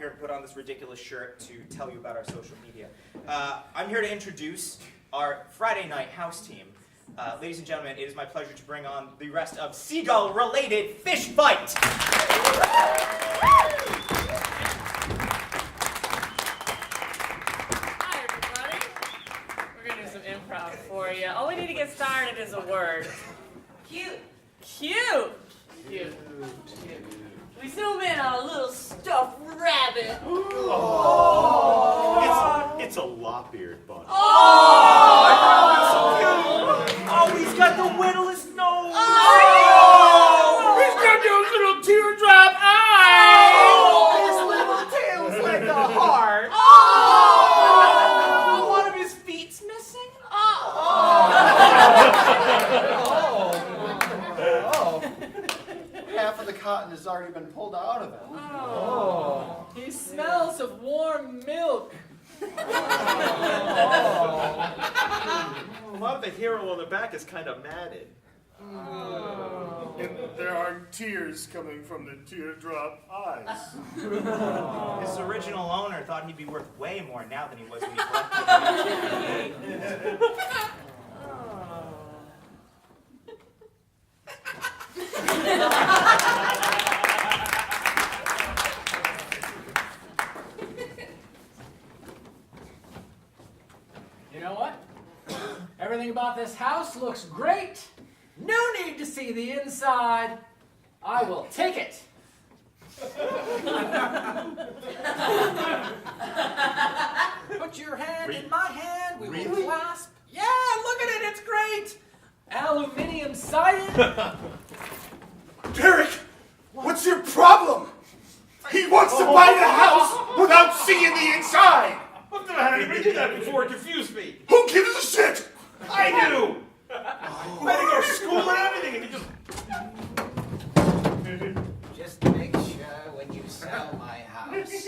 here to put on this ridiculous shirt to tell you about our social media. I'm here to introduce our Friday night house team. Ladies and gentlemen, it is my pleasure to bring on the rest of Seagull-related Fish Fight. Hi, everybody. We're going to do some improv for you. All we need to get started is a word. Cute. Cute. Cute. Cute. We zoom in on a little stuffed rabbit. Oh. It's a lop-eared bunny. Oh, he's got the whittlest nose. Oh. He's got those little teardrop eyes. Oh. His little tail's like a heart. Oh. One of his feet's missing. Half of the cotton has already been pulled out of him. Oh. He smells of warm milk. A lot of the hair on the back is kind of matted. And there are tears coming from the teardrop eyes. His original owner thought he'd be worth way more now than he was when he collected him. You know what? Everything about this house looks great. No need to see the inside. I will take it. Put your hand in my hand. We will clasp. Yeah, look at it. It's great. Aluminium sided. Derek, what's your problem? He wants to buy the house without seeing the inside. What the hell? You did that before. It confused me. Who gives a shit? I do. I had to go to school and everything, and you just... Just make sure when you sell my house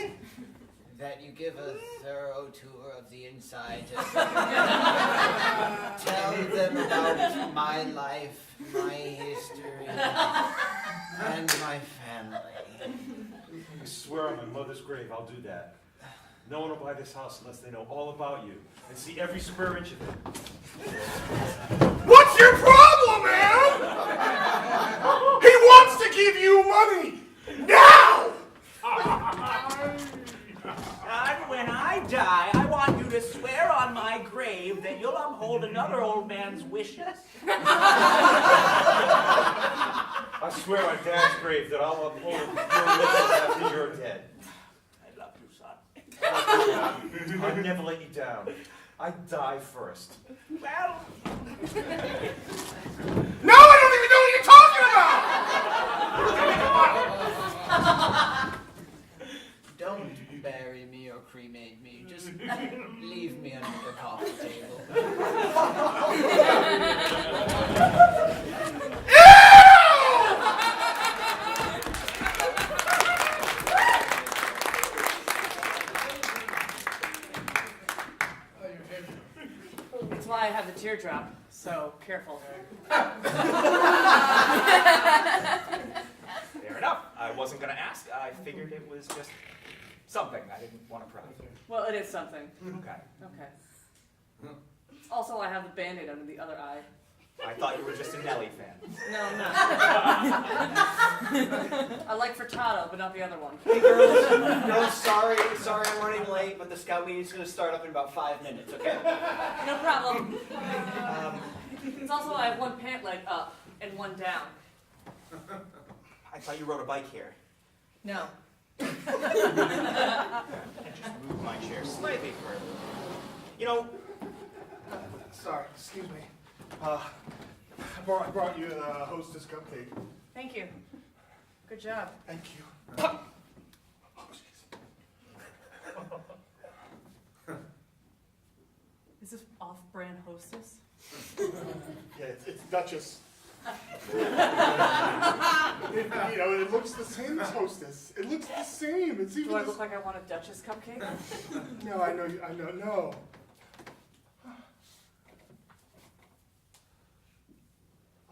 that you give a thorough tour of the inside to tell them about my life, my history, and my family. I swear on my mother's grave, I'll do that. No one will buy this house unless they know all about you and see every square inch of it. What's your problem, man? He wants to give you money. Now! And when I die, I want you to swear on my grave that you'll uphold another old man's wishes. I swear on Dad's grave that I'll uphold your wishes after you're dead. I love you, son. I'll never let you down. I die first. Well, No, I don't even know what you're talking about! Don't bury me or cremate me. Just leave me under the coffee table. That's why I have the teardrop, so careful. fair enough. I wasn't going to ask. I figured it was just something. I didn't want to pry. Well, it is something. Okay. Okay. Also, I have the Band-Aid under the other eye. I thought you were just a Nelly fan. No, I'm not. I like Frittata, but not the other one. Hey girls, sorry I'm running late, but the scout meeting's going to start up in about 5 minutes, okay? No problem. It's also I have one pant leg up and one down. I thought you rode a bike here. No. I just moved my chair slightly further. You know, Sorry, excuse me. I brought you a Hostess cupcake. Thank you. Good job. Thank you. Oh, jeez. Is this off-brand Hostess? Yeah, it's Duchess. It looks the same as Hostess. It looks the same. It's even. Do I look like I want a Duchess cupcake? No, I know. No.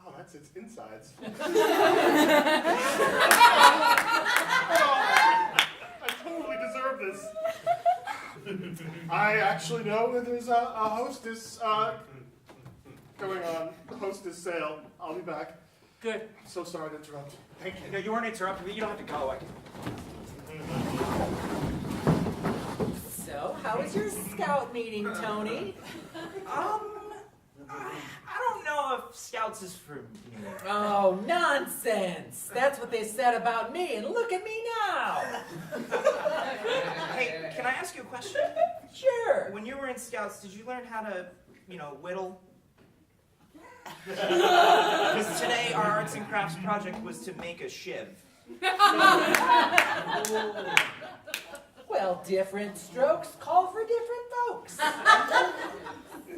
Oh, that's its insides. I totally deserve I actually know that there's a hostess going on. The hostess sale. I'll be back. Good. I'm so sorry to interrupt. Thank you. No, you weren't interrupted, but you don't have to go. So, how was your scout meeting, Tony? I don't know if Scouts is for me. Oh, nonsense! That's what they said about me, and look at me now! Hey, can I ask you a question? Sure. When you were in Scouts, did you learn how to, whittle? Because today our arts and crafts project was to make a shiv. Well, different strokes call for different folks.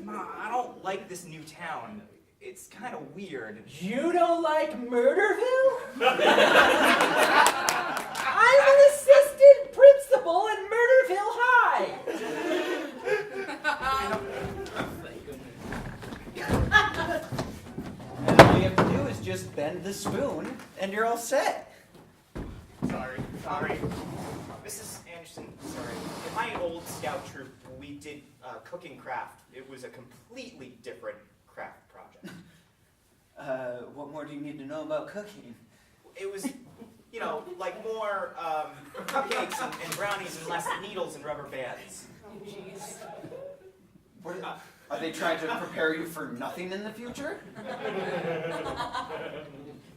I don't like this new town. It's kind of weird. You don't like Murderville? I'm an assistant principal in Murderville High. And all you have to do is just bend the spoon, and you're all set. Sorry. Mrs. Anderson, sorry. In my old scout troop, we did cooking craft. It was a completely different craft project. What more do you need to know about cooking? It was, like more cupcakes and brownies and less needles and rubber bands. Jeez. Are they trying to prepare you for nothing in the future?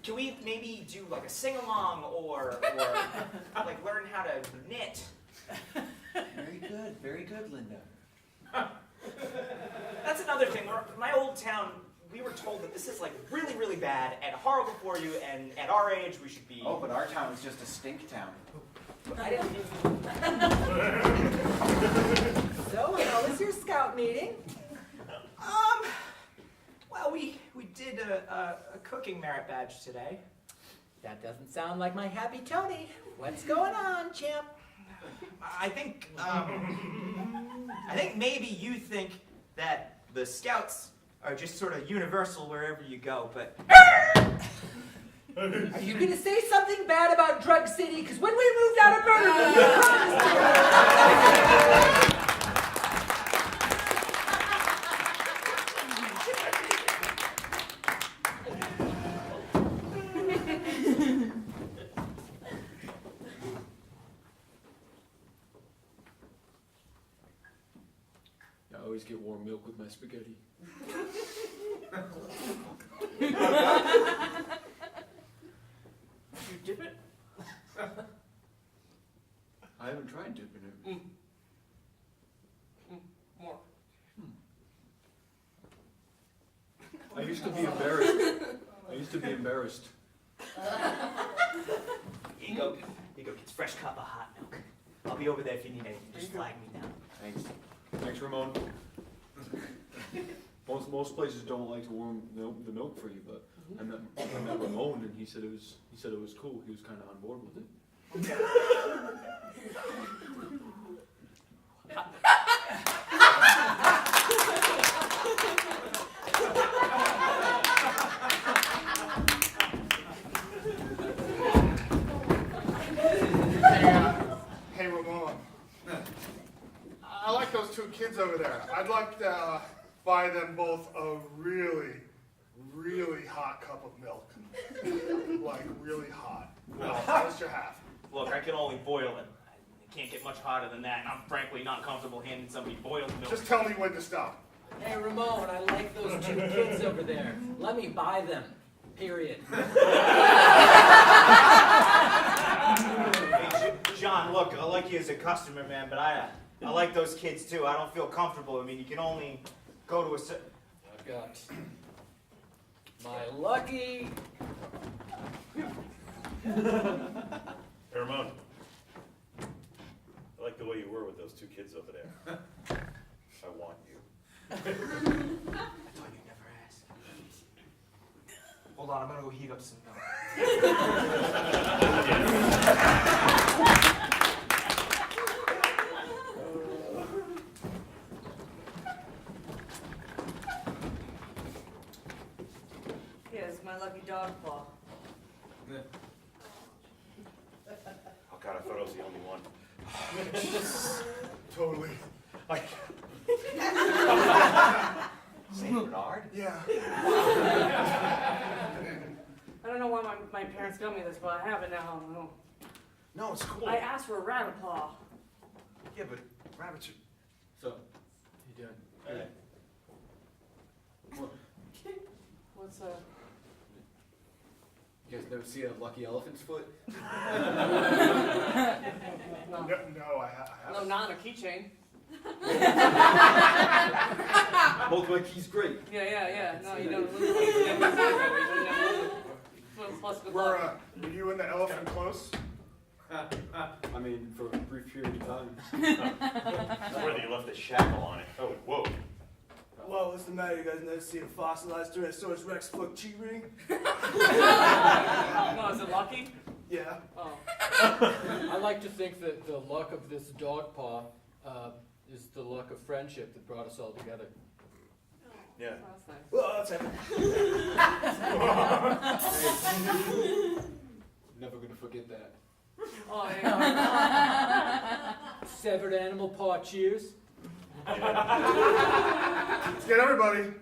Can we maybe do like a sing-along or like learn how to knit? Very good, Linda. That's another thing. My old town, we were told that this is like really, really bad and horrible for you, and at our age we should be... Oh, but our town is just a stink town. I didn't... So, how was your scout meeting? Well, we did a cooking merit badge today. That doesn't sound like my happy Tony. What's going on, champ? I think maybe you think that the Scouts are just sort of universal wherever you go, but... Are you going to say something bad about Drug City? Because when we moved out of Murderville, you promised me. I always get warm milk with my spaghetti. You dip it? I haven't tried dipping it. More. I used to be embarrassed. Here you go, kids. Fresh cup of hot milk. I'll be over there if you need anything. Just flag me down. Thanks, Ramon. Most places don't like to warm the milk for you, but I met Ramon, and he said it was cool. He was kind of on board with it. Hey, Ramon. I like those two kids over there. I'd like to buy them both a really, really hot cup of milk. Like, really hot. Well, just your half. Look, I can only boil it. It can't get much hotter than that. I'm frankly not comfortable handing somebody boiled milk. Just tell me when to stop. Hey, Ramon, I like those two kids over there. Let me buy them. Period. Hey, John, look, I like you as a customer, man, but I like those kids too. I don't feel comfortable. I mean, you can only go to a certain... I've got my lucky... Hey, Ramon. I like the way you were with those two kids over there. I want you. I thought you'd never ask. Hold on, I'm gonna go heat up some milk. Here's my lucky dog paw. Oh God, I thought I was the only one. totally. Like, Saint Bernard? yeah. I don't know why my parents got me this, but I have it now. No. No, it's cool. I asked for a rabbit paw. Yeah, but rabbits are... So, you doing? Hey. What's You guys never see a lucky elephant's foot? No, No, I no, haven't. not on a keychain. Both my keys great. Yeah. No, you don't. Plus good Were luck. you and the elephant close? I mean, for a brief period of time. Whether you left a shackle on it. Oh, whoa. Whoa, what's the matter? You guys never seen a fossilized Tyrannosaurus Rex fluctuating ring? No, is it lucky? Yeah. Oh. I like to think that the luck of this dog paw is the luck of friendship that brought us all together. Yeah. Oh, that's nice. Well, that's heaven. Never gonna forget that. Oh, yeah. Severed animal paw cheers. Let's get everybody.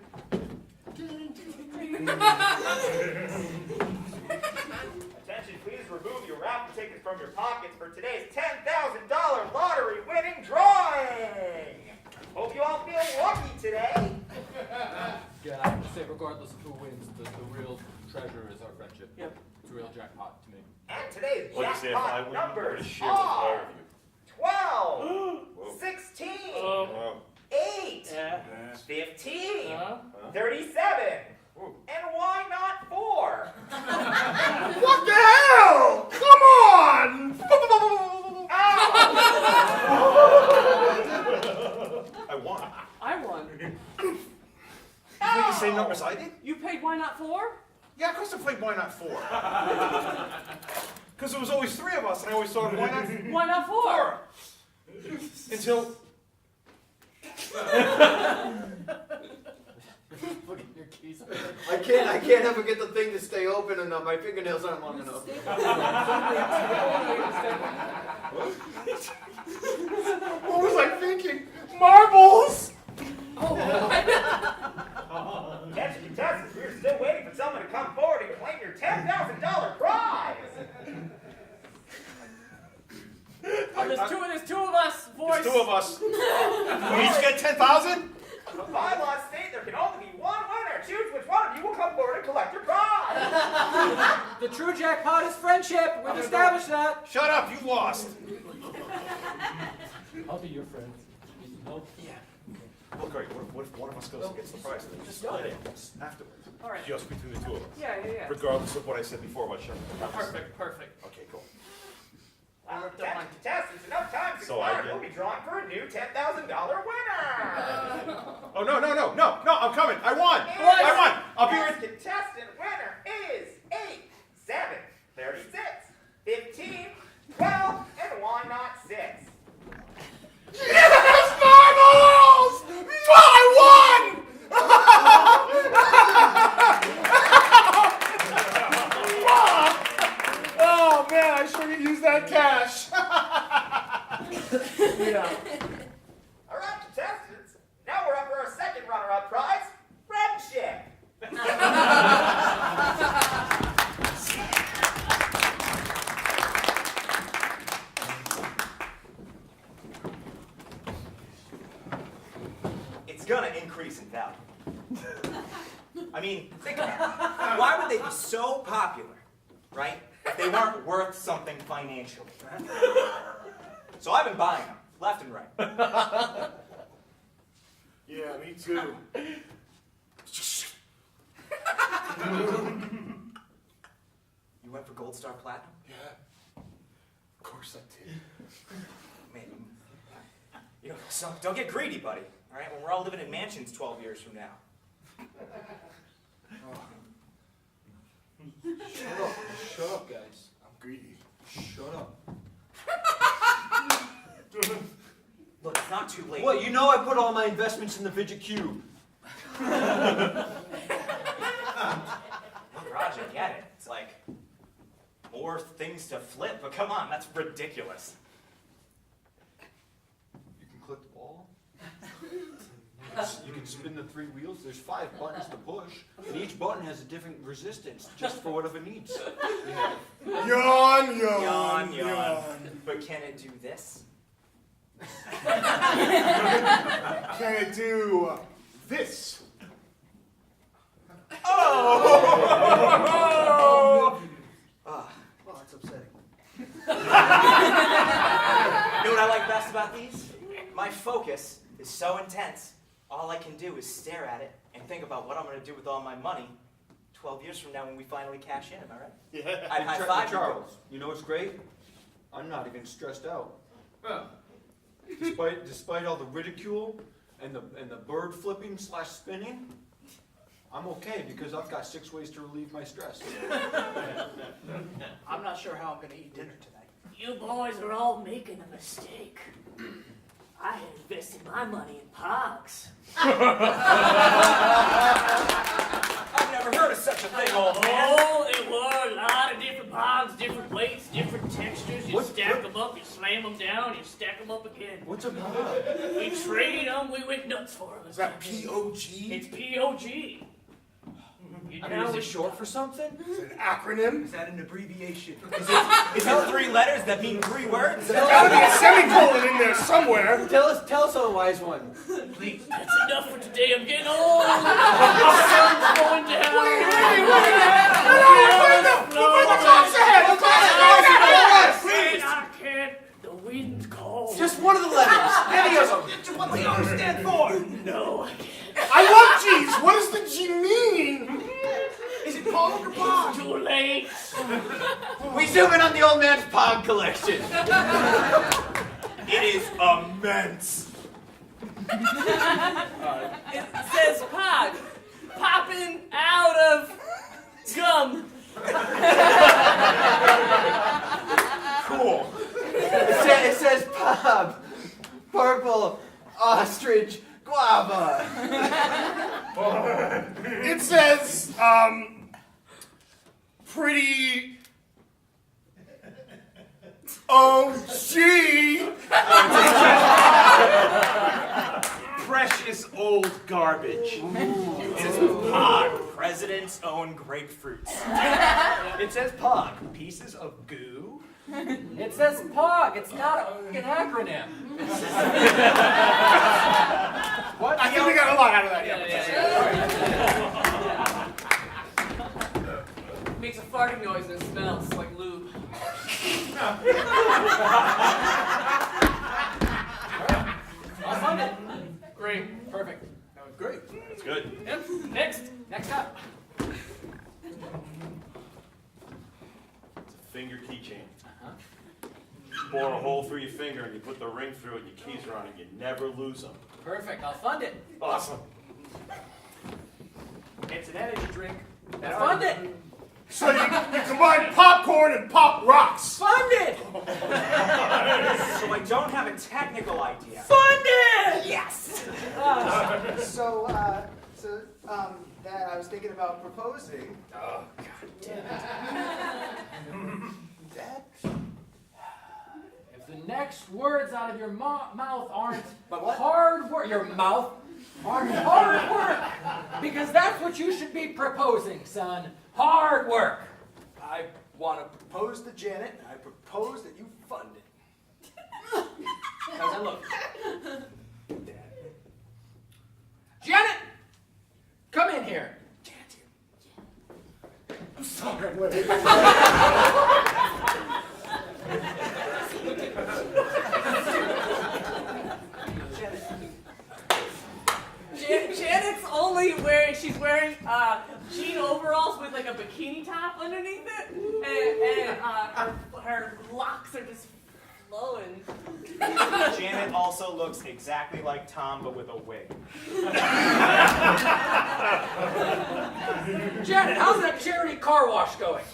Attention, please remove your raffle tickets from your pockets for today's $10,000 lottery winning drawing. Hope you all feel lucky today. Yeah, I have to say, regardless of who wins, the real treasure is our friendship. Yep. It's a real jackpot to me. And today's Like I say, if I jackpot win, I'm numbers gonna share with all are of you. 12, Whoa. 16, Wow. 8, Yeah. 15, Huh? 37, Ooh. and why not 4? What the hell? Come on! I won. I won. You played the same numbers I did? You paid why not 4? Yeah, of course I played Why Not 4. Because there was always 3 of us, and I always thought, why not 4? Why not 4? Until... Look at your keys. I can't ever get the thing to stay open and my fingernails aren't long enough. What was I thinking? Marbles! Attention contestants, we're still waiting for someone to come forward and claim your $10,000 prize. Oh, there's two of us, boys. There's 2 of us. We each get 10,000? The bylaws state there can only be one winner. Choose which one of you will come forward and collect your prize. The true jackpot is friendship. We've established that. Shut up, you lost. I'll be your friend. Help? Yeah. Well, great. What if one of us goes and gets the prize? Then just split it afterwards. All right. Just between the 2 of us. Yeah. Regardless of what I said before about sharing the prize. Perfect. Okay, cool. Attention contestants, enough time to So I expired. get- We'll be drawing for a new $10,000 winner. Oh, no, I'm coming. I won. What? I won. I'll be This with... contestant winner is 8, 7, 36, 15, 12, and why not 6? Yes, marbles! I won! Oh man, I sure could use that cash. Yeah. All right, contestants. Now we're up for our second runner-up prize, friendship. It's gonna increase in value. I mean, think about it. Why would they be so popular, right, if they weren't worth something financially? So I've been buying them, left and right. Yeah, me too. You went for Gold Star Platinum? Yeah, of course I did. Man, you know, don't get greedy, buddy. All right, when we're all living in mansions 12 years from now. Shut up, guys. I'm greedy. Shut up. Look, it's not too late. Well, you know I put all my investments in the Fidget Cube. Look, Raj, I get it. It's like more things to flip, but come on, that's ridiculous. You can within the 3 wheels, there's 5 buttons to push, and each button has a different resistance, just for whatever needs. Yawn, yawn, Yawn, yawn. But can it do this? Can it do this? Oh! Well, that's upsetting. You know what I like best about these? My focus is so intense, all I can do is stare at it and think about what I'm going to do with all my money 12 years from now when we finally cash in, am I right? Yeah. I'd high five you. Charles, you know what's great? I'm not even stressed out. Despite all the ridicule and the bird flipping / spinning, I'm okay because I've got 6 ways to relieve my stress. I'm not sure how I'm going to eat dinner tonight. You boys are all making a mistake. I had invested my money in Pogs. I've never heard of such a thing, old man. Oh, there were a lot of different Pogs, different weights, different textures. You stack them up, you slam them down, you stack them up again. What's a pog? We traded them, we went nuts for them. Is that P-O-G? It's P-O-G. Is it short for something? Is it an acronym? Is that an abbreviation? Is it 3 letters that mean 3 words? There's gotta be a semicolon in there somewhere. Tell us a wise one. Please, that's enough for today. I'm getting old. The sun's going down. Wait! The clock's ahead! The clock's ahead! Please, I can't. The wind's cold. Just one of the letters. Any of them. What do you stand for? No, I can't. I love G's. What does the G mean? Is it Pog or Pog? It's too late. We zoom in on the old man's Pog collection. It is immense. It says Pog. Popping out of gum. Cool. It says Pog. Purple ostrich guava. It says, pretty OG. Precious old garbage. It says Pod, President's own grapefruits. It says Pog. Pieces of goo. It says Pog. It's not an acronym. What? I think we got a lot out of that. Makes a farting noise and it smells like lube. I'll find it. Great. Perfect. That was great. That's good. Yep. Next up. It's a finger keychain. You bore a hole through your finger and you put the ring through it and your keys are on it. You never lose them. Perfect. I'll fund it. Awesome. It's an energy drink. I'll fund it. So you combine popcorn and pop rocks. Funded. So I don't have a technical idea. Funded! Yes! Dad, I was thinking about proposing. Oh, God damn it. Dad? If the next words out of your mouth aren't But what? hard work, your mouth aren't hard work, because that's what you should be proposing, son. Hard work. I want to propose to Janet, and I propose that you fund it. How's that look? Janet, come in here. I'm sorry. Wait. Janet's only wearing, she's wearing jean overalls with like a bikini top underneath it, and her locks are just flowing. Janet also looks exactly like Tom, but with a wig. Janet, how's that charity car wash going?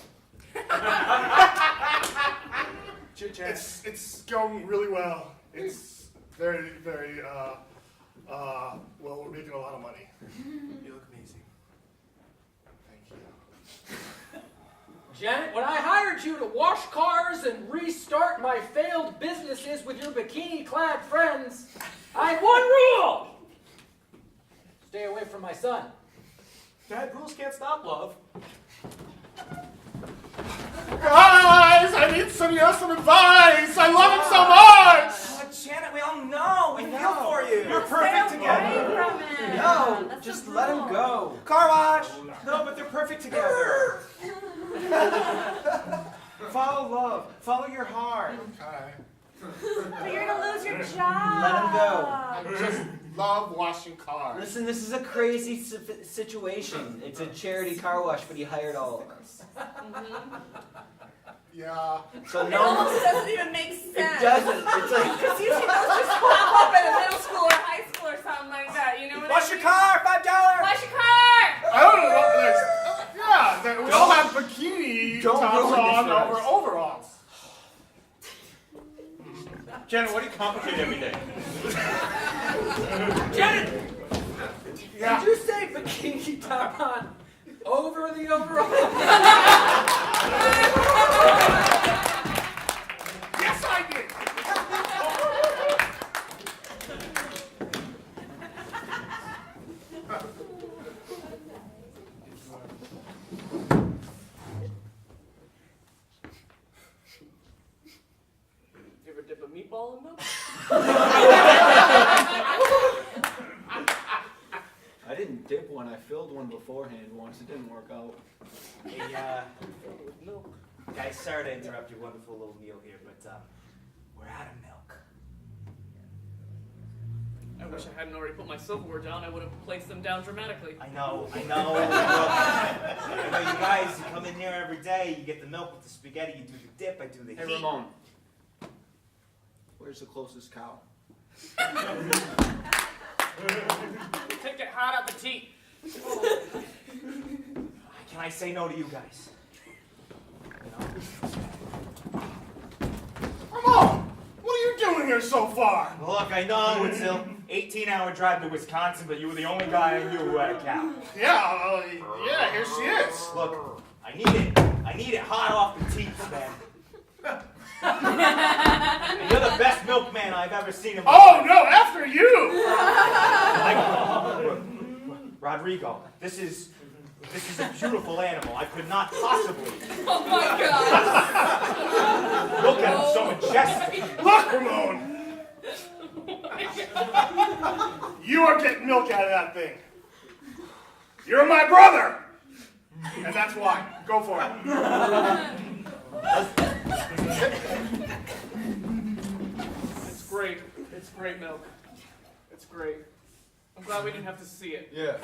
It's going really well. It's very, very, well, we're making a lot of money. You look amazing. Thank you. Janet, when I hired you to wash cars and restart my failed businesses with your bikini-clad friends, I had one rule. Stay away from my son. Dad, rules can't stop love. Guys, I need some advice. I love him so much. Janet, we all know. We feel for you. You're perfect together. No, just let him go. Car wash. No, but they're perfect together. Follow love. Follow your heart. Okay. But you're gonna lose your job. Let him go. I just love washing cars. Listen, this is a crazy situation. It's a charity car wash, but he hired all of us. Yeah. So It no, almost doesn't even make sense. it doesn't. It's like Because usually those just pop up in a middle school or high school or something like that. You know what Wash I your mean? car. $5. Wash your car. I don't know. We all have bikini Don't tops ruin this on for us. over overalls. Janet, what do you complicate every day? Janet! Yeah. Did you say bikini top on over the overall? Yes, I did. You ever dip a meatball in milk? I didn't dip one. I filled one beforehand once. It didn't work out. Hey, With milk. guys, sorry to interrupt your wonderful little meal here, but we're out of milk. I wish I hadn't already put my silverware down. I would have placed them down dramatically. I know. I know you guys, you come in here every day, you get the milk with the spaghetti, you do the dip, I do the Hey, heat. Ramon. Where's the closest cow? Take it hot out the teat. Can I say no to you guys? Ramon, what are you doing here so far? Look, I know it's an 18-hour drive to Wisconsin, but you were the only guy I knew who had a cow. Yeah, here she is. Look, I need it hot off the teats, man. And you're the best milkman I've ever seen in my Oh life. no, after you. Rodrigo, this is a beautiful animal. I could not possibly. Oh my God. Look at him, so majestic. Look, Ramon. You are getting milk out of that thing. You're my brother. And that's why. Go for it. It's great. It's great milk. It's great. I'm glad we didn't have to see it. Yeah.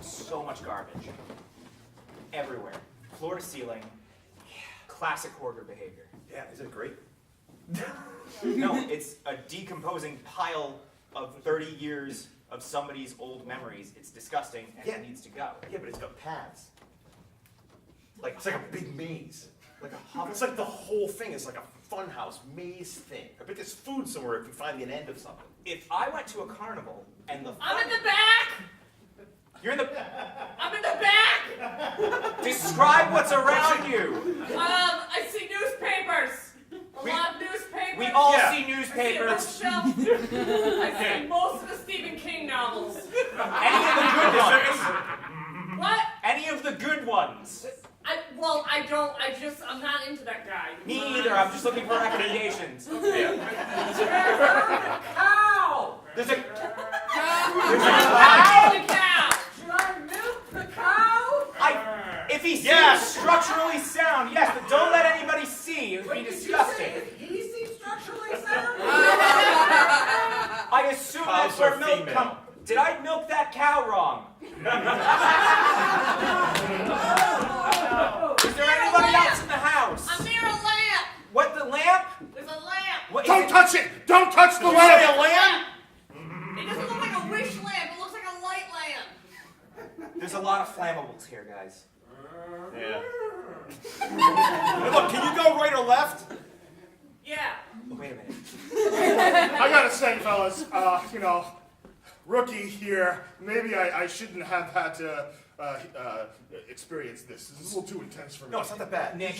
So much garbage. Everywhere. Floor to ceiling. Classic hoarder behavior. Yeah, isn't it great? No, it's a decomposing pile of 30 years of somebody's old memories. It's disgusting and Yeah. it needs to go. Yeah, but it's got paths. Like it's like a big maze. Like a hub. It's like the whole thing is like a funhouse maze thing. I bet there's food somewhere if we find an end of something. If I went to a carnival and the I'm in the back. you're in the I'm in the back. describe what's around you. I see newspapers. A lot of newspapers. We all Yeah. see I see a newspapers. bookshelf. I see most of the Stephen King novels. Any of the good ones. What? Any of the good ones. I'm not into that guy. Me either. I'm just looking for recommendations. Cow! There's a The cow. cow! Should I milk the cow? If he seems structurally sound, yes, but don't let anybody see. It would be disgusting. He seems structurally sound. I assume that's Cows where are milk female. comes. Did I milk that cow wrong? Is there anybody else in the house? I'm near a lamp. What, the lamp? There's a lamp. What, is Don't it- touch it. Don't touch the Is it lamp. a lamp? It doesn't look like a wish lamp. It looks like a light lamp. There's a lot of flammables here, guys. Yeah. Hey, look, can you go right or left? Yeah. Oh, wait a minute. I gotta say, fellas, rookie here. Maybe I shouldn't have had to experience this. This is a little too intense for me. No, it's not that bad. Nick,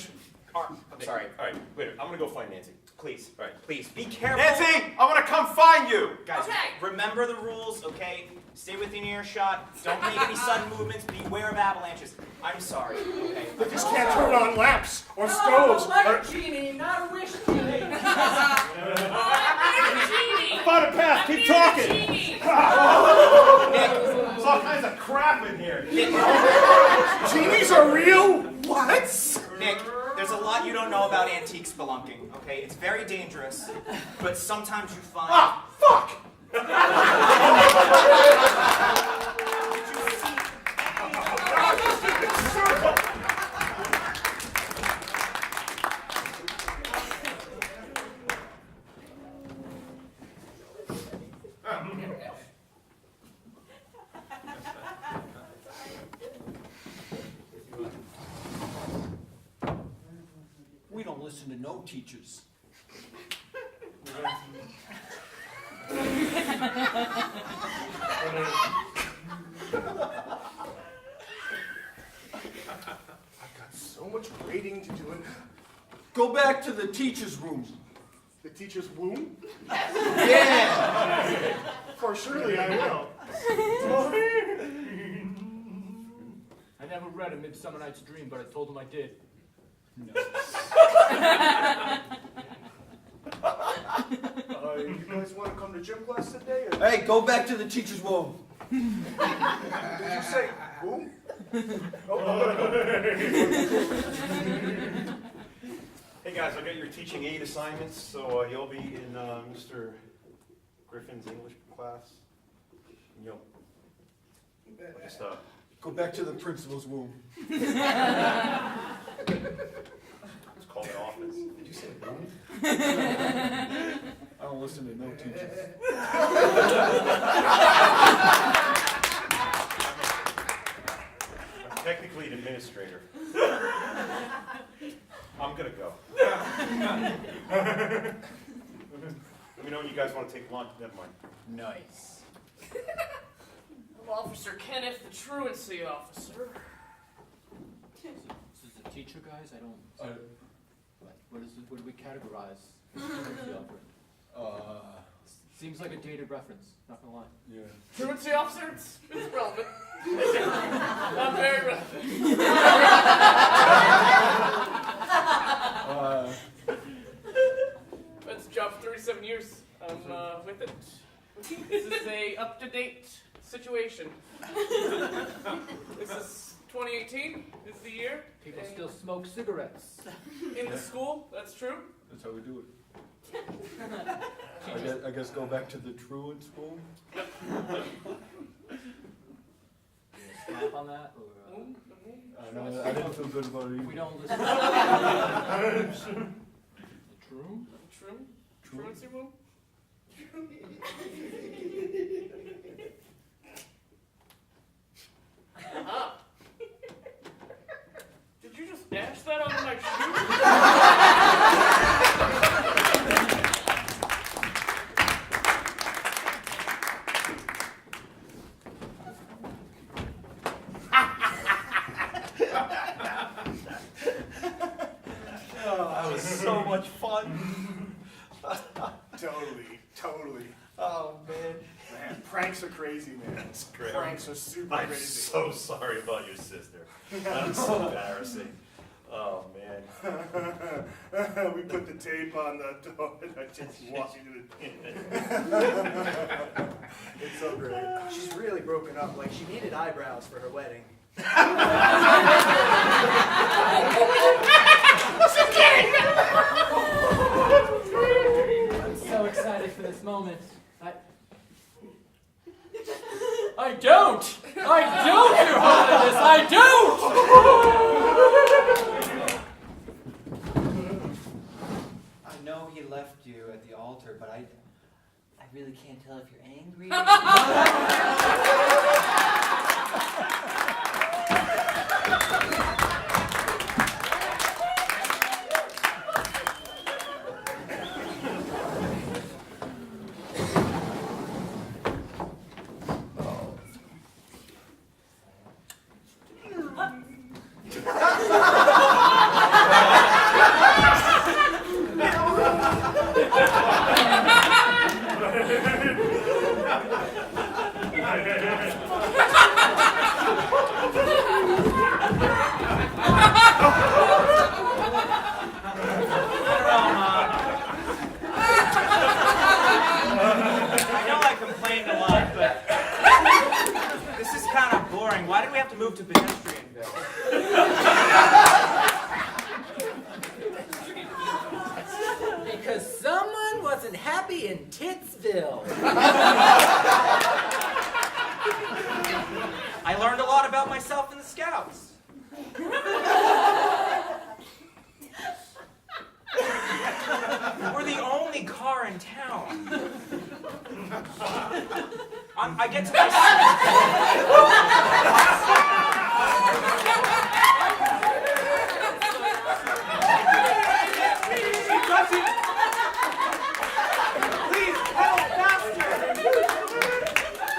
I'm sorry. All right, wait. I'm gonna go find Nancy. Please, All right. please, be careful. Nancy, I want to come find you. Guys, Okay. remember the rules, okay? Stay within earshot. Don't make any sudden movements. Beware of avalanches. I'm sorry, okay? I just can't turn on lamps or Oh, stoves. a light genie, not a wish genie. Found a path. Keep talking. Genie. There's all kinds of crap in here. Genies are real? What? Nick, there's a lot you don't know about antique spelunking, okay? It's very dangerous, but sometimes you find... Ah, fuck! We don't listen to no teachers. I've got so much grading to do. Go back to the teacher's room. The teacher's womb? Yeah! For surely I will. I never read A Midsummer Night's Dream, but I told him I did. You guys want to come to gym class today? Or... Hey, go back to the teacher's room. Did you say womb? Oh, I'm gonna go. Hey guys, I got your teaching aid assignments, so you'll be in Mr. Griffin's English class. And you'll just Go back to the principal's room. just call the office. Did you say room? I don't listen to no teachers. I'm technically an administrator. I'm gonna go. Let me know when you guys want to take lunch. Never mind. Nice. I'm Officer Kenneth, the truancy officer. This is the teacher, guys? I don't... what is it? What do we categorize? Seems like a dated reference, not gonna lie. Yeah. Truancy officer, it's relevant. I'm very relevant. That's a job for 37 years. I'm with it. This is a up-to-date situation. This is 2018 is the year. People still smoke cigarettes. In the school, that's true. That's how we do it. I guess go back to the truant's room. Snap on that? Or, no, I didn't feel good about it either. We don't listen. True? True? Truancy room? Did you just dash that onto my shoe? That was so much fun. Totally. Oh man. Man, pranks are crazy, man. That's great. Pranks are super I'm crazy. so sorry about your sister. That's so embarrassing. Oh man. We put the tape on the door and I just walked into the It's so great. She's really broken up. Like, she needed eyebrows for her wedding. I'm so excited for this moment. I don't! I don't hear hold of this! I don't! I know he left you at the altar, but I really can't tell if you're angry. morning. Why did we have to move to Pedestrianville? Because someone wasn't happy in Titsville. I learned a lot about myself in the Scouts. We're the only car in town. I get to my Please, pedal faster!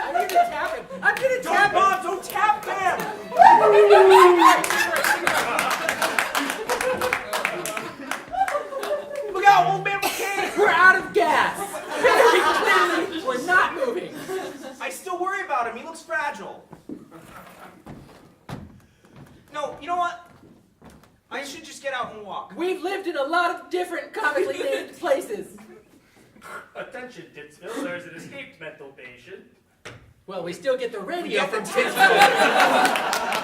I'm gonna tap him. I'm gonna tap him. Mom, don't tap them! Look out, old man McCain! We're out of gas. Very clearly, we're not moving. I still worry about him. He looks fragile. No, you know what? I should just get out and walk. We've lived in a lot of different comically named places. Attention, Titsville, there's an escaped mental patient. Well, we still get the radio get the from Titsville.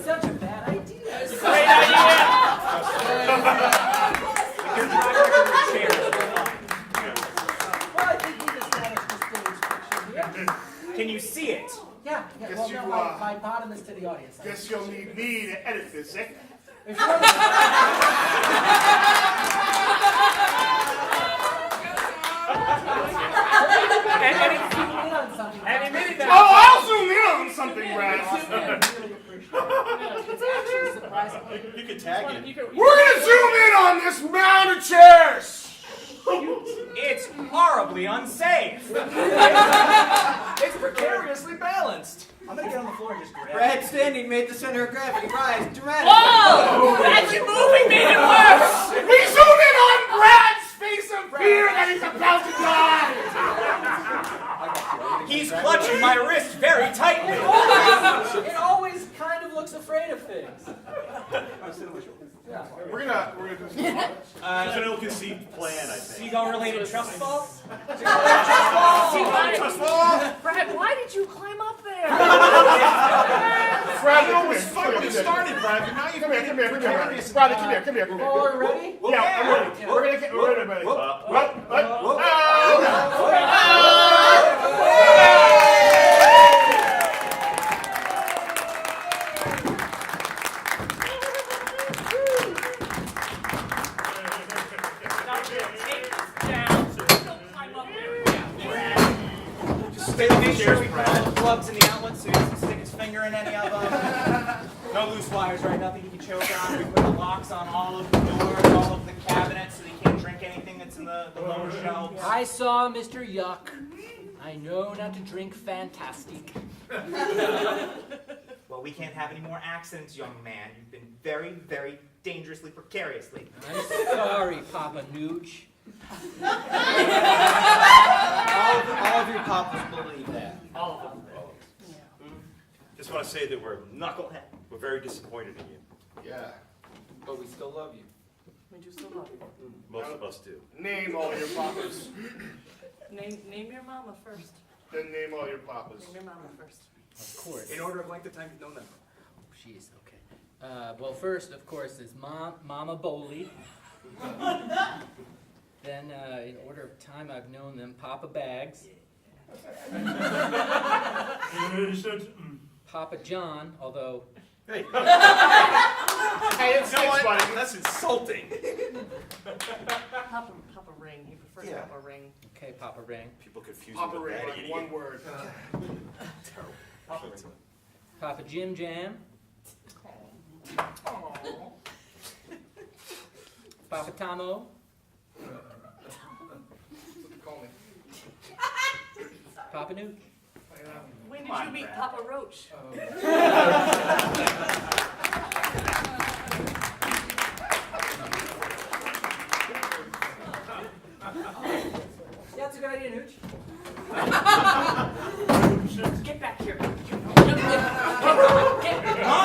Such a bad idea. Great idea! Your track record with chairs. Well, I think we established the stage picture here. Can you see it? Yeah. Guess Well, you, no, my bottom is to the audience. Guess you'll need me to edit this, eh? If you're And admitted Oh, that. I'll zoom in on something, Brad. It's actually surprising. You could tag it. We're gonna zoom in on this mound of chairs. It's horribly unsafe. It's precariously balanced. I'm gonna get on the floor and just grab Brad standing made the center of gravity rise dramatically. Whoa! Actually moving made it worse! We zoom in on Brad's face of fear that he's about to die. He's clutching my wrist very tightly. It always kind of looks afraid of things. Yeah. We're gonna do some It's an ill-conceived plan, I think. Seagull-related trust fall? Brad, why did you climb up there? Brad, You know, it was fun when it started, Brad, but now you've Come made here, it come here. precarious. Brad, come here. All ready? Yeah, I'm ready. We're ready. Make sure we put all the plugs in the outlets so he doesn't stick his finger in any of them. No loose wires, right? Nothing he can choke on. We put the locks on all of the doors, all of the cabinets, so he can't drink anything that's in the lower shelves. I saw Mr. Yuck. I know not to drink fantastic. Well, we can't have any more accidents, young man. You've been very, very dangerously precarious lately. I'm sorry, Papa Nooch. All of your papas believe that. All of them. Just want to say that we're knucklehead. We're very disappointed in you. Yeah. But we still love you. We do still love you. Most of us do. Name all your papas. Name your mama first. Then name all your papas. Name your mama first. Of course. In order of length of time you've known them. Oh, jeez, okay. Well, first, of course, is Mama Bowley. Then, in order of time I've known them, Papa Bags. Papa John, although... Hey, Hey, it's you know what? buddy. That's insulting. Papa Ray. Ring. He prefers Yeah. Papa Ring. Okay, Papa Ring. People confuse Papa me with Ring, that like idiot. one word. Papa Ring. Papa Jim Jam. Papa Tomo. That's what they call me. Papa Nooch. When did you meet Papa Roach? Yeah, that's a good idea, Nooch. Get back here. Mom,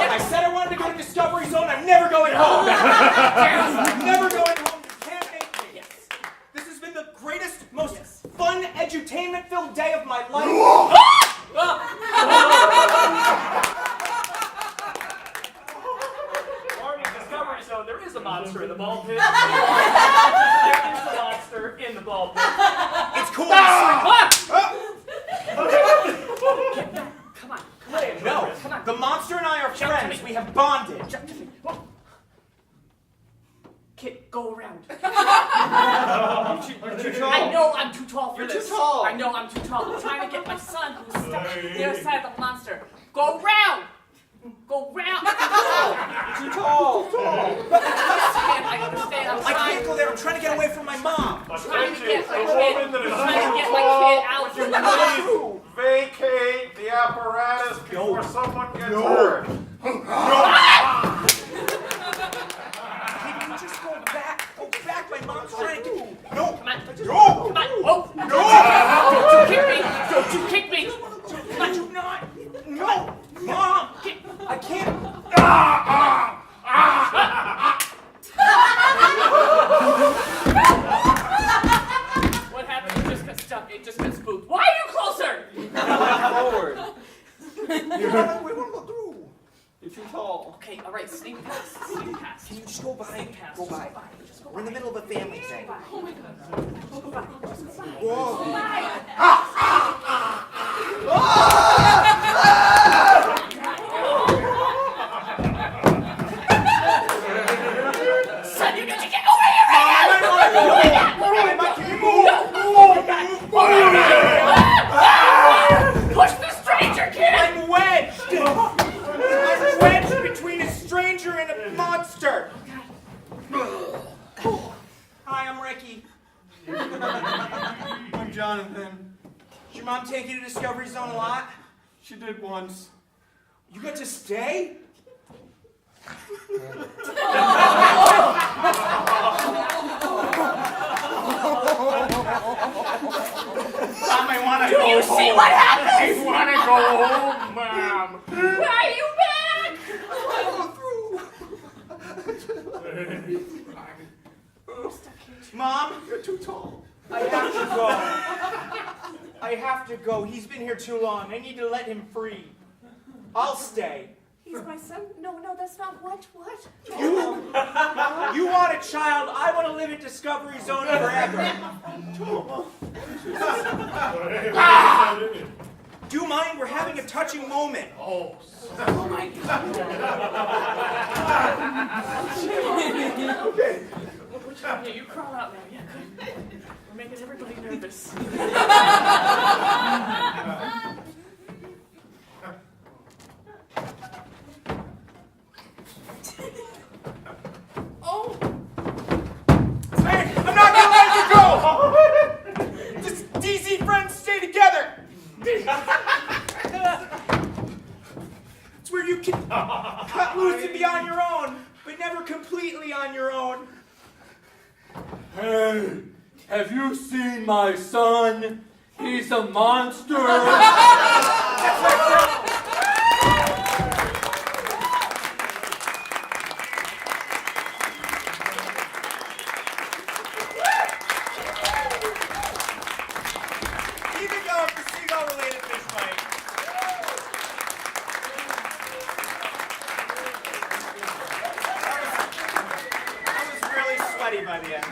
I said I wanted to go to Discovery Zone. I'm never going home. I'm never going home. You can't make me. Yes. This has been the greatest, most fun, edutainment-filled day of my life. Warning, Discovery Zone, there is a monster in the ball pit. There is a monster in the ball pit. It's cool. Come on. No, the monster and I are friends. We have bonded. Kid, go around. You're too tall. I know I'm too tall for You're this. too tall. I know I'm too tall. I'm trying to get my son who's stuck on the other side of the monster. Go round. Go round. Too tall. I understand. I'm I trying. can't go there. I'm trying to get away from my mom. Trying to get my kid. Trying to get my kid out from the monster. Vacate the apparatus before someone gets hurt. Can you just go back? Go back. My mom's trying to get. No. Come on. No. Come on. Whoa. No. Don't you kick me. Don't you kick me. Come on. Do not. No. Mom. I can't. What happened? It just got stuck. It just got spooked. Why are you closer? Forward. We won't go through. You're too tall. Okay, all right. Sneak past. Sneak past. Can you just go by? Sneak past. Go Just by. go by. Just go We're in the middle of a family thing. by. Oh my God. Go by. Just go by. Whoa. Go by. Son, you need to get over here right now. Push the stranger, kid. I'm wedged. I'm wedged between a stranger and a monster. Hi, I'm Ricky. I'm Jonathan. Did your mom take you to Discovery Zone a lot? She did once. You got to stay? Mom, I want to Do go you home. see what happens? I want to go home, Mom. Why are you back? Mom, you're too tall. I have to go. I have to go. He's been here too long. I need to let him free. I'll stay. He's my son. No, that's not what. You want a child. I want to live at Discovery Zone forever. Do you mind? We're having a touching moment. Oh my God. Okay. Yeah, you crawl out now. Yeah, good. We're making everybody nervous. Oh. Hey, I'm not gonna let you go! Just DC friends stay together! It's where you can cut loose and be on your own, but never completely on your own. Hey, have you seen my son? He's a monster. That's my friend. Keep it going for Seagull related fish fight. I was really sweaty by the end.